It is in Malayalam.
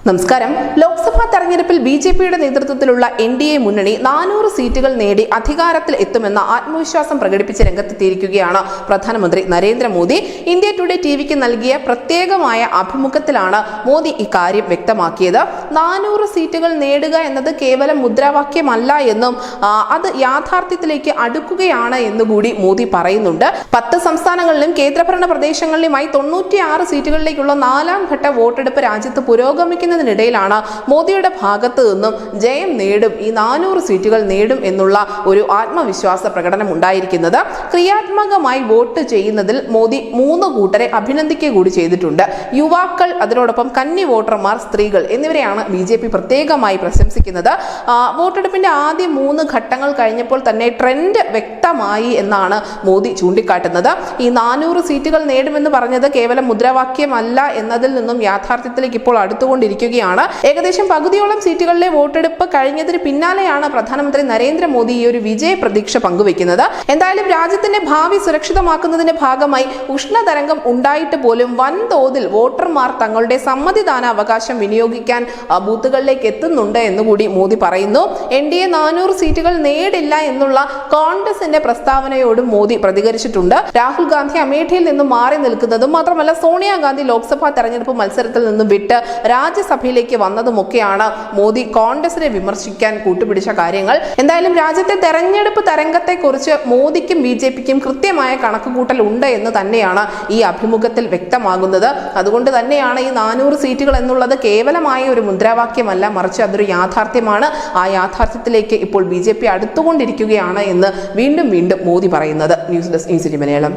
നമസ്കാരം. ലോക്സഭാ തെരഞ്ഞെടുപ്പിൽ ബിജെപിയുടെ നേതൃത്വത്തിലുള്ള എൻഡിഎ മുന്നണി 400 സീറ്റുകൾ നേടി അധികാരത്തിൽ എത്തുമെന്ന ആത്മവിശ്വാസം പ്രകടിപ്പിച്ച് രംഗത്തെത്തിയിരിക്കുകയാണ് പ്രധാനമന്ത്രി നരേന്ദ്രമോദി. ഇന്ത്യ ടുഡേ ടിവിക്ക് നൽകിയ പ്രത്യേകമായ അഭിമുഖത്തിലാണ് മോദി ഇക്കാര്യം വ്യക്തമാക്കിയത്. 400 സീറ്റുകൾ നേടുക എന്നത് കേവലം മുദ്രാവാക്യമല്ല എന്നും അത് യാഥാർത്ഥ്യത്തിലേക്ക് അടുക്കുകയാണ് എന്നുകൂടി മോദി പറയുന്നുണ്ട്. 10 സംസ്ഥാനങ്ങളിലും കേന്ദ്രഭരണ പ്രദേശങ്ങളിലുമായി 96 സീറ്റുകളിലേക്കുള്ള 4ാം ഘട്ട വോട്ടെടുപ്പ് രാജ്യത്ത് പുരോഗമിക്കുന്നതിനിടയിലാണ് മോദിയുടെ ഭാഗത്തു നിന്നും ജയം നേടും, ഈ 400 സീറ്റുകൾ നേടും എന്നുള്ള ഒരു ആത്മവിശ്വാസ പ്രകടനം ഉണ്ടായിരിക്കുന്നത്. ക്രിയാത്മകമായി വോട്ട് ചെയ്യുന്നതിൽ മോദി 3 കൂട്ടരെ അഭിനന്ദിക്കുക കൂടി ചെയ്തിട്ടുണ്ട്. യുവാക്കൾ, അതിനോടൊപ്പം കന്നി വോട്ടർമാർ, സ്ത്രീകൾ എന്നിവരെയാണ് ബിജെപി പ്രത്യേകമായി പ്രശംസിക്കുന്നത്. വോട്ടെടുപ്പിന്റെ ആദ്യ 3 ഘട്ടങ്ങൾ കഴിഞ്ഞപ്പോൾ തന്നെ ട്രെൻഡ് വ്യക്തമായി എന്നാണ് മോദി ചൂണ്ടിക്കാട്ടുന്നത്. ഈ 400 സീറ്റുകൾ നേടുമെന്ന് പറഞ്ഞത് കേവലം മുദ്രാവാക്യമല്ല എന്നതിൽ നിന്നും യാഥാർത്ഥ്യത്തിലേക്ക് ഇപ്പോൾ അടുത്തുകൊണ്ടിരിക്കുകയാണ്. ഏകദേശം പകുതിയോളം സീറ്റുകളിലെ വോട്ടെടുപ്പ് കഴിഞ്ഞതിന് പിന്നാലെയാണ് പ്രധാനമന്ത്രി നരേന്ദ്രമോദി ഈ ഒരു വിജയ പ്രതീക്ഷ പങ്കുവെക്കുന്നത്. എന്തായാലും രാജ്യത്തിന്റെ ഭാവി സുരക്ഷിതമാക്കുന്നതിന്റെ ഭാഗമായി ഉഷ്ണതരംഗം ഉണ്ടായിട്ട് പോലും വൻതോതിൽ വോട്ടർമാർ തങ്ങളുടെ സമ്മതിദാന അവകാശം വിനിയോഗിക്കാൻ ബൂത്തുകളിലേക്ക് എത്തുന്നുണ്ട് എന്നുകൂടി മോദി പറയുന്നു. എൻഡിഎ 400 സീറ്റുകൾ നേടില്ല എന്നുള്ള കോൺഗ്രസിന്റെ പ്രസ്താവനയോടും മോദി പ്രതികരിച്ചിട്ടുണ്ട്. രാഹുൽ ഗാന്ധി അമേഠിയിൽ നിന്നും മാറി നിൽക്കുന്നതും മാത്രമല്ല സോണിയാഗാന്ധി ലോക്സഭാ തെരഞ്ഞെടുപ്പ് മത്സരത്തിൽ നിന്നും വിട്ട് രാജ്യസഭയിലേക്ക് വന്നതുമൊക്കെയാണ് മോദി കോൺഗ്രസിനെ വിമർശിക്കാൻ കൂട്ടുപിടിച്ച കാര്യങ്ങൾ. എന്തായാലും രാജ്യത്തെ തെരഞ്ഞെടുപ്പ് തരംഗത്തെക്കുറിച്ച് മോദിക്കും ബിജെപിക്കും കൃത്യമായ കണക്കുകൂട്ടൽ ഉണ്ട് എന്ന് തന്നെയാണ് ഈ അഭിമുഖത്തിൽ വ്യക്തമാകുന്നത്. അതുകൊണ്ട് തന്നെയാണ് ഈ 400 സീറ്റുകൾ എന്നുള്ളത് കേവലമായ ഒരു മുദ്രാവാക്യമല്ല, മറിച്ച് അതൊരു യാഥാർത്ഥ്യമാണ്. ആ യാഥാർത്ഥ്യത്തിലേക്ക് ഇപ്പോൾ ബിജെപി അടുത്തുകൊണ്ടിരിക്കുകയാണ് എന്ന് വീണ്ടും മോദി പറയുന്നത്. News desk news 18 Malayalam.